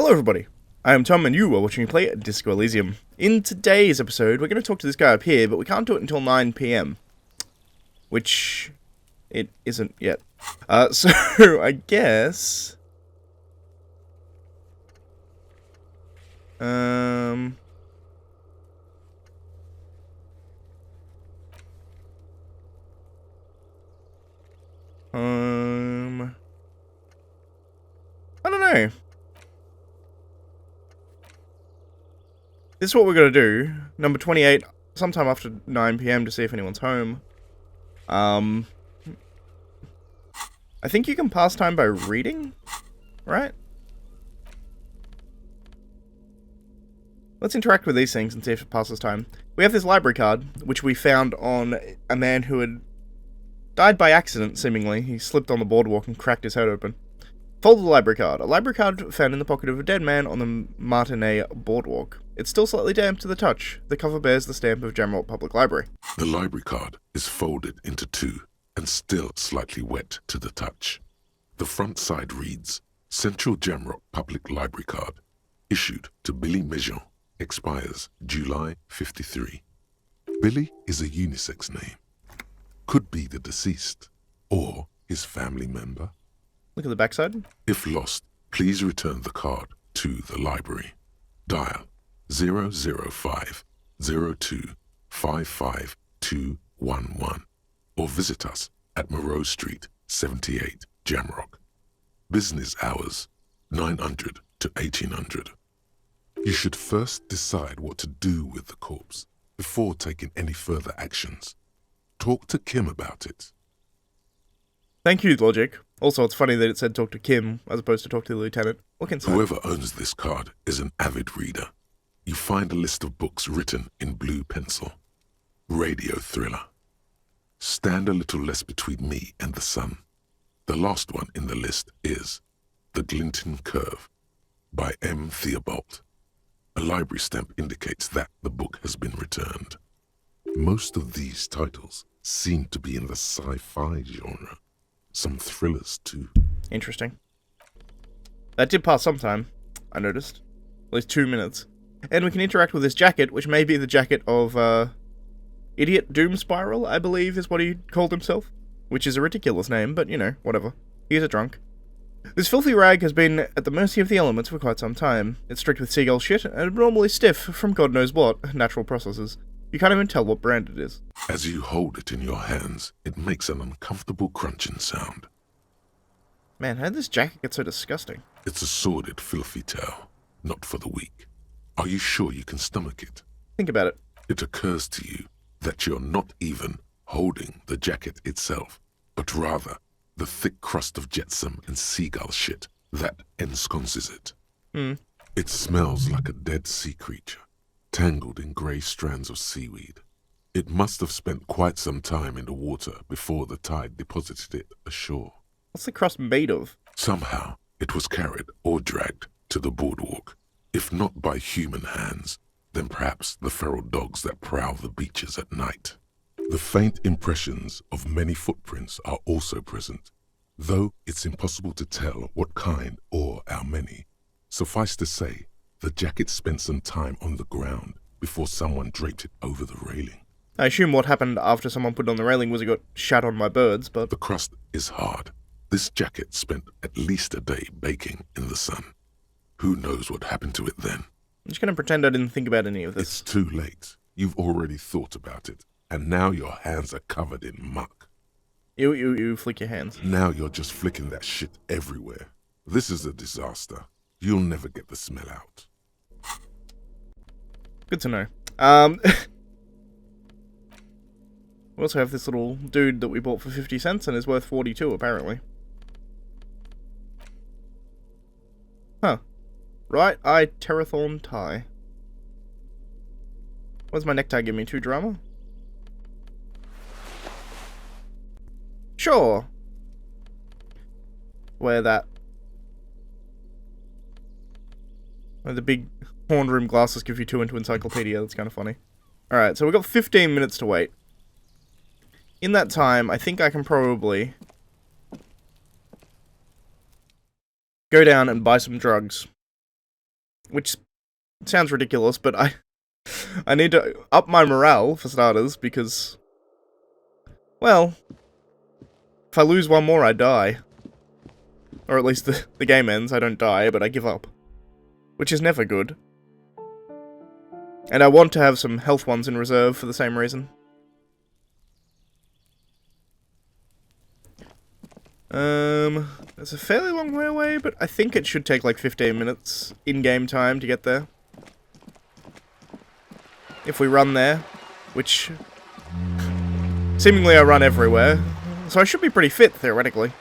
Hello everybody, I am Tom and you are watching me play Disco Elysium. In today's episode, we're going to talk to this guy up here, but we can't do it until 9 PM. Which, it isn't yet. So, I guess... I don't know. This is what we're going to do. Number 28, sometime after 9 PM to see if anyone's home. I think you can pass time by reading, right? Let's interact with these things and see if it passes time. We have this library card, which we found on a man who had died by accident, seemingly. He slipped on the boardwalk and cracked his head open. Fold the library card. A library card found in the pocket of a dead man on the Martinet boardwalk. It's still slightly damp to the touch. The cover bears the stamp of Jamrock Public Library. The library card is folded into two and still slightly wet to the touch. The front side reads, Central Jamrock Public Library Card, issued to Billy Mejean, expires July 53. Billy is a unisex name. Could be the deceased or his family member. Look at the backside. If lost, please return the card to the library. Dial 005 02 55211 or visit us at Moreau Street, 78, Jamrock. Business hours, 900 to 1800. You should first decide what to do with the corpse before taking any further actions. Talk to Kim about it. Thank you, Logic. Also, it's funny that it said talk to Kim as opposed to talk to the lieutenant. Look inside. Whoever owns this card is an avid reader. You find a list of books written in blue pencil. Radio thriller. Stand a little less between me and the sun. The last one in the list is The Glinting Curve by M. Theobald. A library stamp indicates that the book has been returned. Most of these titles seem to be in the sci-fi genre. Some thrillers too. Interesting. That did pass some time, I noticed. At least 2 minutes. And we can interact with this jacket, which may be the jacket of, Idiot Doom Spiral, I believe is what he called himself. Which is a ridiculous name, but, you know, whatever. He's a drunk. This filthy rag has been at the mercy of the elements for quite some time. It's streaked with seagull shit, and abnormally stiff from God knows what, natural processes. You can't even tell what brand it is. As you hold it in your hands, it makes an uncomfortable crunching sound. Man, how did this jacket get so disgusting? It's a sordid, filthy tale, not for the weak. Are you sure you can stomach it? Think about it. It occurs to you that you're not even holding the jacket itself, but rather the thick crust of jetsam and seagull shit that ensconces it. It smells like a dead sea creature, tangled in grey strands of seaweed. It must have spent quite some time in the water before the tide deposited it ashore. What's the crust made of? Somehow, it was carried or dragged to the boardwalk. If not by human hands, then perhaps the feral dogs that prowl the beaches at night. The faint impressions of many footprints are also present, though it's impossible to tell what kind or how many. Suffice to say, the jacket spent some time on the ground before someone draped it over the railing. I assume what happened after someone put it on the railing was it got shat on by birds, but... The crust is hard. This jacket spent at least a day baking in the sun. Who knows what happened to it then? I'm just gonna pretend I didn't think about any of this. It's too late. You've already thought about it, and now your hands are covered in muck. You flick your hands. Now you're just flicking that shit everywhere. This is a disaster. You'll never get the smell out. Good to know. We also have this little dude that we bought for 50 cents and is worth 42, apparently. Huh. Right eye Terrathorn tie. What does my necktie give me? 2 drama? Sure. Wear that. The big horn rim glasses give you 2 into encyclopedia. That's kind of funny. Alright, so we've got 15 minutes to wait. In that time, I think I can probably go down and buy some drugs. which sounds ridiculous, but I need to up my morale, for starters, because, well, if I lose one more, I die. Or at least the game ends. I don't die, but I give up. Which is never good. And I want to have some health ones in reserve for the same reason. It's a fairly long way away, but I think it should take like 15 minutes in-game time to get there. If we run there, which seemingly I run everywhere, so I should be pretty fit, theoretically.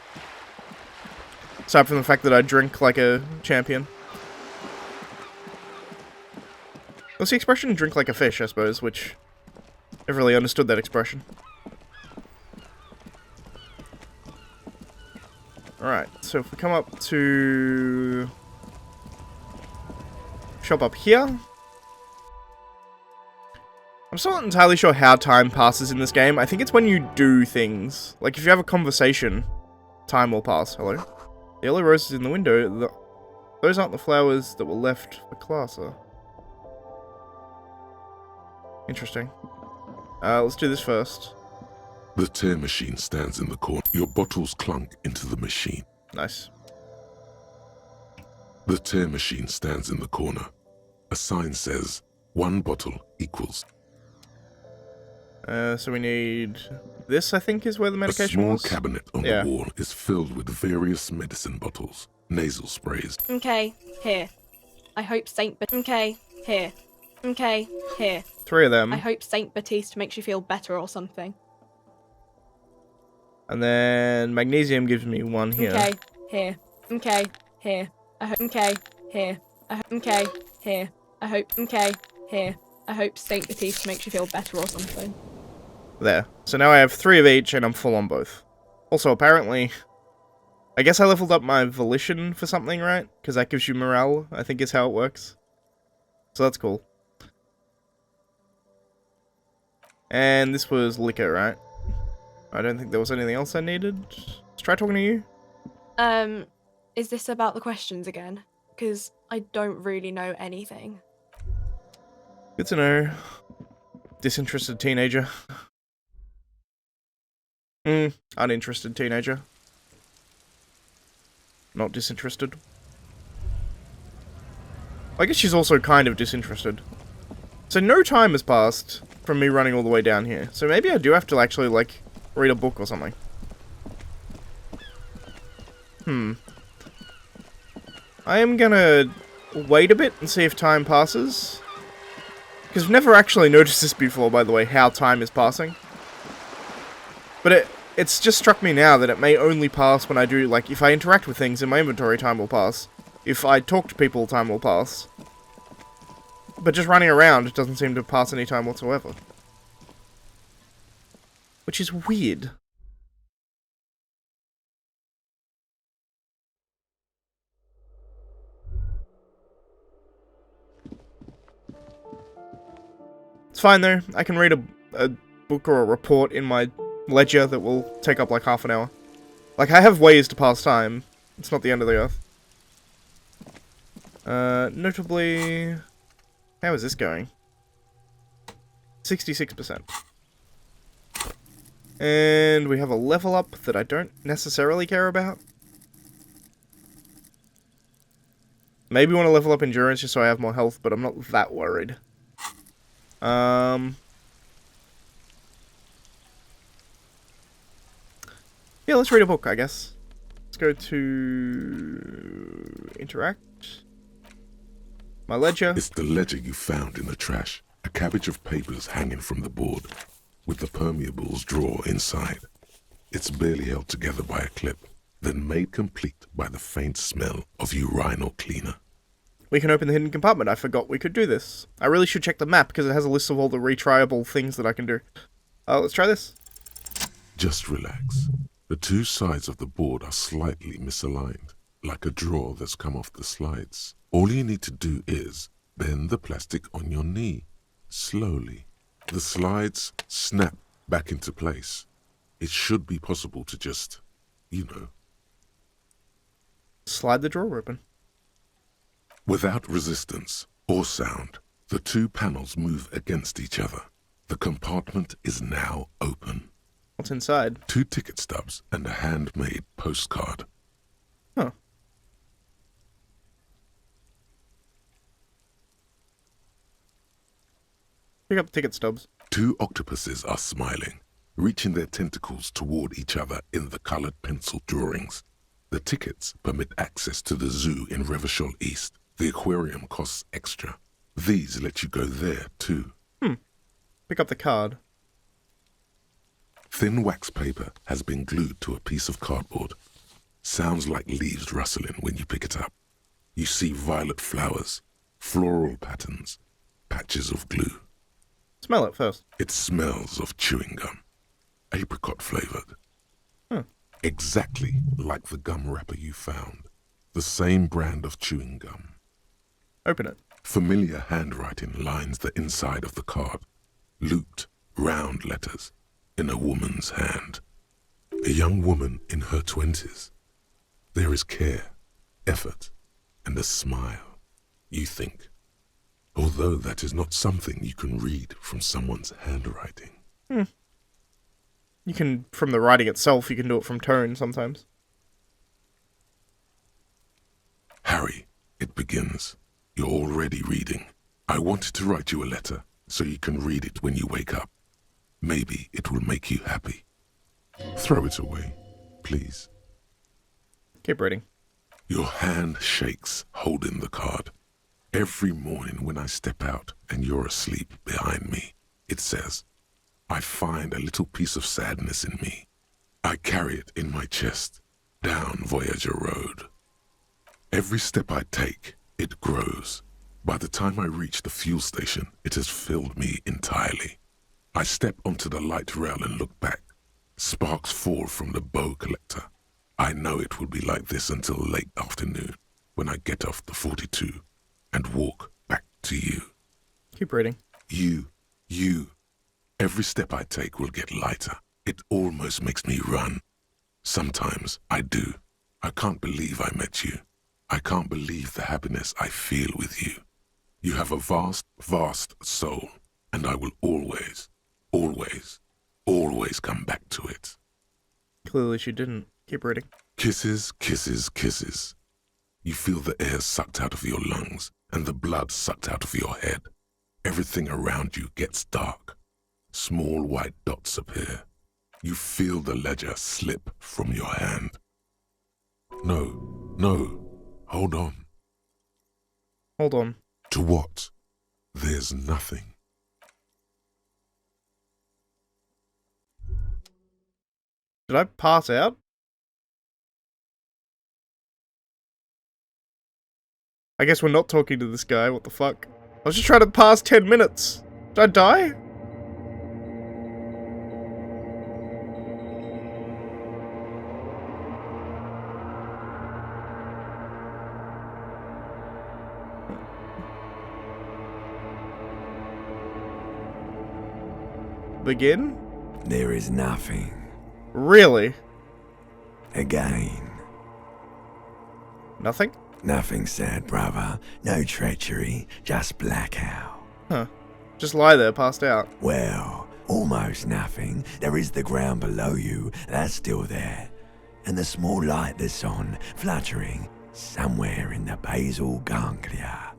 Aside from the fact that I drink like a champion. What's the expression? Drink like a fish, I suppose, which never really understood that expression. Alright, so if we come up to shop up here. I'm still not entirely sure how time passes in this game. I think it's when you do things. Like, if you have a conversation, time will pass. Hello? The yellow roses in the window, those aren't the flowers that were left for Classer. Interesting. Let's do this first. The tear machine stands in the corner. Your bottles clunk into the machine. Nice. The tear machine stands in the corner. A sign says, 1 bottle equals. So we need... This, I think, is where the medication was. A small was? cabinet on the wall is filled with various medicine bottles, nasal sprays. Okay, here. I hope Okay, here. Okay, here. 3 of them. I hope Saint Baptiste makes you feel better or something. And then magnesium gives me 1 here. Okay, here. Okay, here. Okay, here. Okay, here. Okay, here. I hope Saint Baptiste makes you feel better or something. There. So now I have 3 of each, and I'm full on both. Also, apparently, I guess I leveled up my volition for something, right? Because that gives you morale, I think is how it works. So that's cool. And this was liquor, right? I don't think there was anything else I needed. Let's try talking to you. Is this about the questions again? Because I don't really know anything. Good to know. Disinterested teenager. Uninterested teenager. Not disinterested. I guess she's also kind of disinterested. So no time has passed from me running all the way down here. So maybe I do have to actually, like, read a book or something. I am gonna wait a bit and see if time passes. Because I've never actually noticed this before, by the way, how time is passing. But it's just struck me now that it may only pass when I do, like, if I interact with things in my inventory, time will pass. If I talk to people, time will pass. But just running around, it doesn't seem to pass any time whatsoever. Which is weird. It's fine though, I can read a book or a report in my ledger that will take up like half an hour. Like, I have ways to pass time. It's not the end of the earth. Notably... How is this going? 66%. And we have a level up that I don't necessarily care about. Maybe want to level up endurance just so I have more health, but I'm not that worried. Yeah, let's read a book, I guess. Let's go to... Interact. My ledger. It's the ledger you found in the trash. A cabbage of papers hanging from the board, with the permeables drawer inside. It's barely held together by a clip, then made complete by the faint smell of urinal cleaner. We can open the hidden compartment. I forgot we could do this. I really should check the map, because it has a list of all the retryable things that I can do. Let's try this. Just relax. The 2 sides of the board are slightly misaligned, like a drawer that's come off the slides. All you need to do is bend the plastic on your knee, slowly. The slides snap back into place. It should be possible to just, you know. Slide the drawer open. Without resistance or sound, the two panels move against each other. The compartment is now open. What's inside? 2 ticket stubs and a handmade postcard. Huh. Pick up the ticket stubs. 2 octopuses are smiling, reaching their tentacles toward each other in the colored pencil drawings. The tickets permit access to the zoo in Revachol East. The aquarium costs extra. These let you go there, too. Pick up the card. Thin wax paper has been glued to a piece of cardboard. Sounds like leaves rustling when you pick it up. You see violet flowers, floral patterns, patches of glue. Smell it first. It smells of chewing gum, apricot flavored. Huh. Exactly like the gum wrapper you found. The same brand of chewing gum. Open it. Familiar handwriting lines the inside of the card. Looped, round letters in a woman's hand. A young woman in her 20s. There is care, effort, and a smile, you think. Although that is not something you can read from someone's handwriting. You can, from the writing itself, you can do it from tone sometimes. Harry, it begins. You're already reading. I wanted to write you a letter so you can read it when you wake up. Maybe it will make you happy. Throw it away, please. Keep reading. Your hand shakes, holding the card. Every morning when I step out and you're asleep behind me, it says, I find a little piece of sadness in me. I carry it in my chest, down Voyager Road. Every step I take, it grows. By the time I reach the fuel station, it has filled me entirely. I step onto the light rail and look back. Sparks fall from the bow collector. I know it will be like this until late afternoon, when I get off the 42 and walk back to you. Keep reading. You. Every step I take will get lighter. It almost makes me run. Sometimes I do. I can't believe I met you. I can't believe the happiness I feel with you. You have a vast, vast soul, and I will always, always, always come back to it. Clearly she didn't. Keep reading. Kisses, kisses, kisses. You feel the air sucked out of your lungs and the blood sucked out of your head. Everything around you gets dark. Small white dots appear. You feel the ledger slip from your hand. No, hold on. Hold on. To what? There's nothing. Did I pass out? I guess we're not talking to this guy, what the fuck? I was just trying to pass 10 minutes. Did I die? Begin? There is nothing. Really? Again. Nothing? Nothing sad, brother. No treachery, just blackout. Huh. Just lie there, passed out. Well, almost nothing. There is the ground below you, that's still there. And the small light that's on, fluttering, somewhere in the basal ganglia.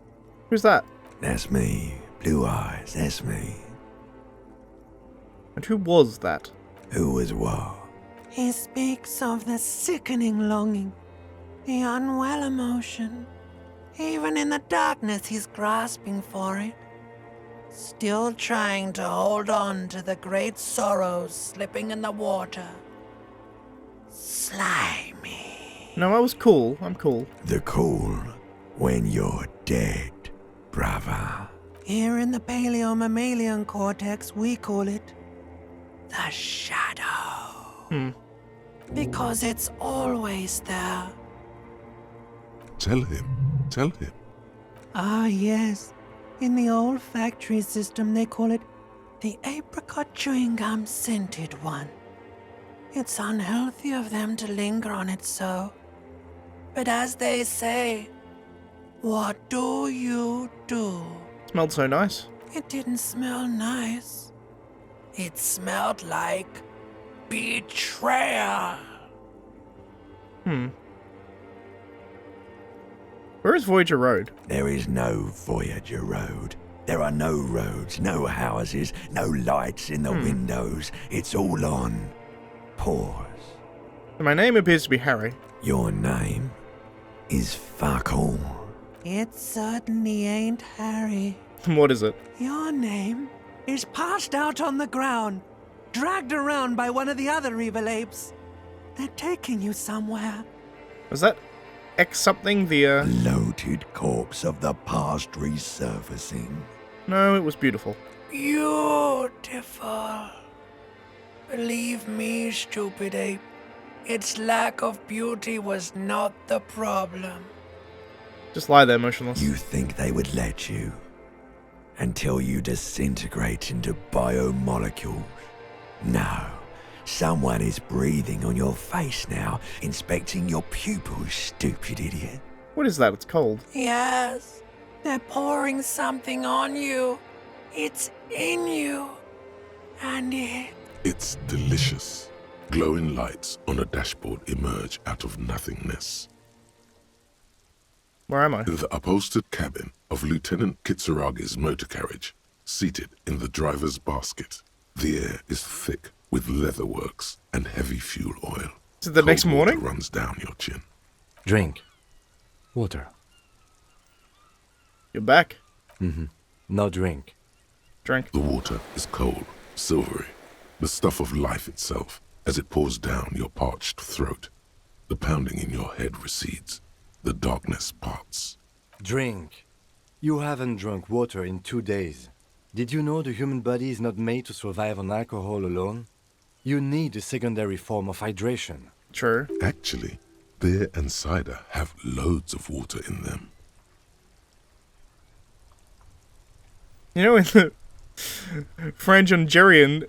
Who's that? That's me. Blue eyes, that's me. And who was that? Who was what? He speaks of the sickening longing, the unwell emotion. Even in the darkness, he's grasping for it. Still trying to hold on to the great sorrows slipping in the water. Slimy. No, I was cool. I'm cool. The cool when you're dead, brother. Here in the paleo-mammalian cortex, we call it the shadow. Because it's always there. Tell him. Ah, yes. In the olfactory system, they call it the apricot chewing gum scented one. It's unhealthy of them to linger on it so. But as they say, What do you do? Smelled so nice. It didn't smell nice. It smelled like betrayal. Where is Voyager Road? There is no Voyager Road. There are no roads, no houses, no lights in the windows. It's all on pause. My name appears to be Harry. Your name is fuck all. It certainly ain't Harry. What is it? Your name is passed out on the ground, dragged around by one of the other evil apes. They're taking you somewhere. Was that X something? The, Bloated corpse of the past resurfacing. No, it was beautiful. Beautiful. Believe me, stupid ape. Its lack of beauty was not the problem. Just lie there motionless. You think they would let you? Until you disintegrate into biomolecules. No. Someone is breathing on your face now, inspecting your pupils, stupid idiot. What is that? It's cold. Yes, they're pouring something on you. It's in you. And It's delicious. Glowing lights on a dashboard emerge out of nothingness. Where am I? In the upholstered cabin of Lieutenant Kitsuragi's motor carriage, seated in the driver's basket, the air is thick with leatherworks and heavy fuel oil. Is it the next Cold water morning? runs down your chin. Drink. Water. You're back. No drink. Drink. The water is cold, silvery, the stuff of life itself, as it pours down your parched throat. The pounding in your head recedes. The darkness parts. Drink. You haven't drunk water in 2 days. Did you know the human body is not made to survive on alcohol alone? You need a secondary form of hydration. True. Actually, beer and cider have loads of water in them. You know, in the Franco-Nigerian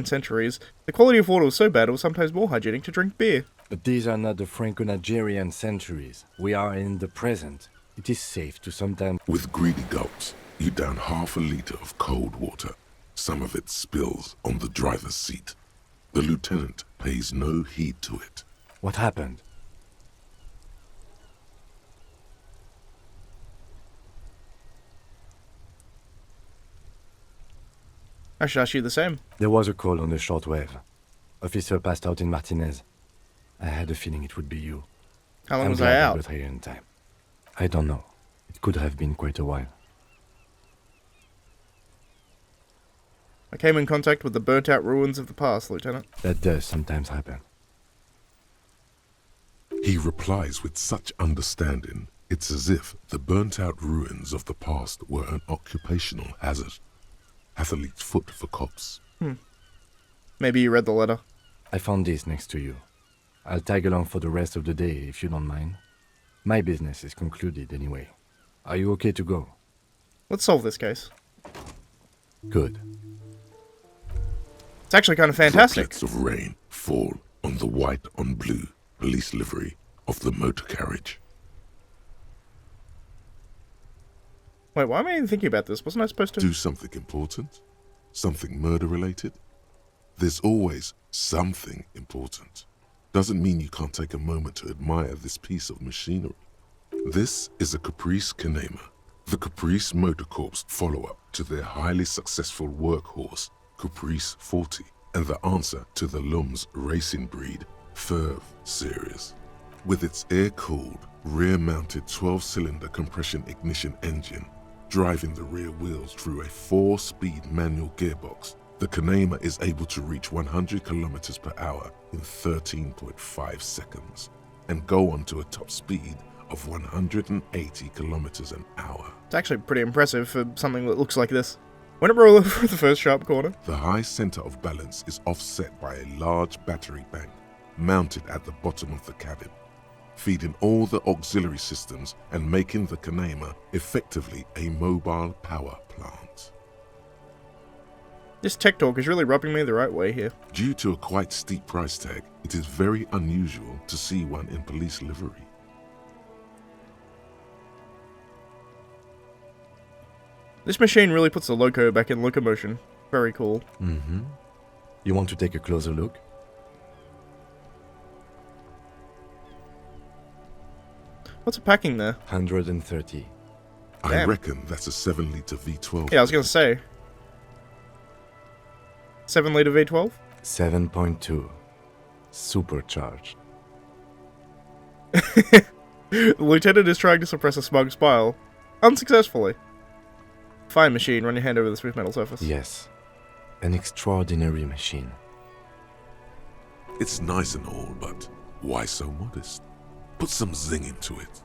centuries, the quality of water was so bad it was sometimes more hygienic to drink beer. But these are not the Franco-Nigerian centuries. We are in the present. It is safe to sometimes... With greedy gulps, you down half a liter of cold water. Some of it spills on the driver's seat. The lieutenant pays no heed to it. What happened? I should ask you the same. There was a call on the shortwave. Officer passed out in Martinez. I had a feeling it would be you. How long I'm was glad I out? got here in time. I don't know. It could have been quite a while. I came in contact with the burnt-out ruins of the past, Lieutenant. That does sometimes happen. He replies with such understanding, it's as if the burnt-out ruins of the past were an occupational hazard. Athlete's foot for cops. Maybe you read the letter. I found this next to you. I'll tag along for the rest of the day if you don't mind. My business is concluded anyway. Are you okay to go? Let's solve this case. Good. It's actually kind of fantastic. Droplets of rain fall on the white on blue police livery of the motor carriage. Wait, why am I even thinking about this? Wasn't I supposed to... Do something important? Something murder-related? There's always something important. Doesn't mean you can't take a moment to admire this piece of machinery. This is a Caprice Kanema, the Caprice Motor Corps follow-up to their highly successful workhorse, Caprice 40, and the answer to the Lum's racing breed, Ferv series. With its air-cooled, rear-mounted 12-cylinder compression ignition engine, driving the rear wheels through a 4-speed manual gearbox, the Kanema is able to reach 100 kilometers per hour in 13.5 seconds and go on to a top speed of 180 kilometers an hour. It's actually pretty impressive for something that looks like this. When it roll over the first sharp corner. The high center of balance is offset by a large battery bank mounted at the bottom of the cabin, feeding all the auxiliary systems and making the Kanema effectively a mobile power plant. This tech talk is really rubbing me the right way here. Due to a quite steep price tag, it is very unusual to see one in police livery. This machine really puts the loco back in locomotion. Very cool. Mm-hmm. You want to take a closer look? What's it packing there? 130. I Damn. reckon that's a 7-litre V12. Yeah, I was gonna say. 7-litre V12? 7.2. Supercharged. The lieutenant is trying to suppress a smug smile. Unsuccessfully. Fine machine, run your hand over the smooth metal surface. Yes. An extraordinary machine. It's nice and all, but why so modest? Put some zing into it.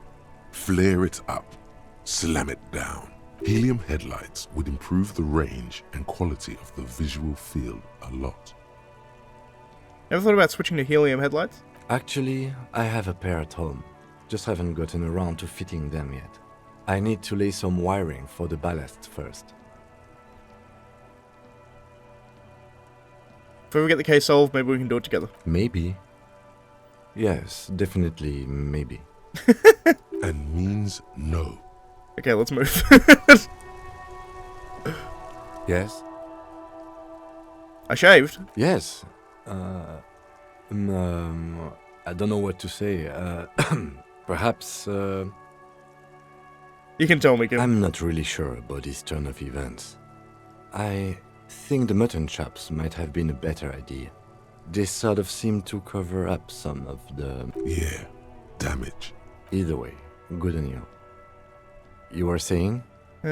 Flare it up. Slam it down. Helium headlights would improve the range and quality of the visual field a lot. Ever thought about switching to helium headlights? Actually, I have a pair at home. Just haven't gotten around to fitting them yet. I need to lay some wiring for the ballast first. If we get the case solved, maybe we can do it together. Maybe. Yes, definitely maybe. And means no. Okay, let's move. Yes? I shaved. Yes. I don't know what to say. Perhaps, You can tell me, Kim. I'm not really sure about this turn of events. I think the mutton chops might have been a better idea. They sort of seem to cover up some of the... Yeah, damage. Either way, good on you. You were saying? I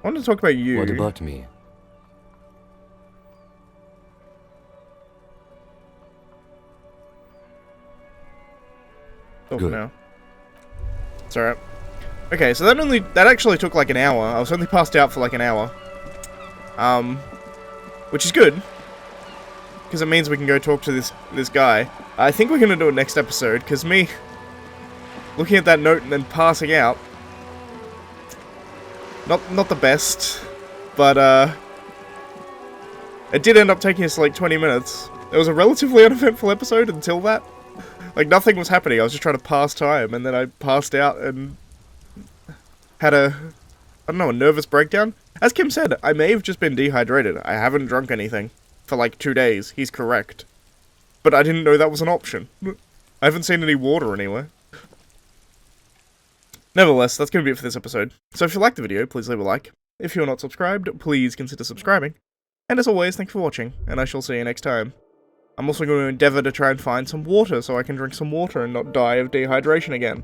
want to talk about you. What about me? Talk Good. now. It's alright. Okay, so that actually took like an hour. I was only passed out for like an hour. Which is good. Because it means we can go talk to this guy. I think we're gonna do it next episode, because me looking at that note and then passing out. Not the best. But it did end up taking us like 20 minutes. It was a relatively uneventful episode until that. Like, nothing was happening, I was just trying to pass time, and then I passed out and had I don't know, a nervous breakdown? As Kim said, I may have just been dehydrated. I haven't drunk anything for like 2 days, he's correct. But I didn't know that was an option. I haven't seen any water anywhere. Nevertheless, that's going to be it for this episode. So if you liked the video, please leave a like. If you're not subscribed, please consider subscribing. And as always, thank you for watching, and I shall see you next time. I'm also going to endeavour to try and find some water so I can drink some water and not die of dehydration again.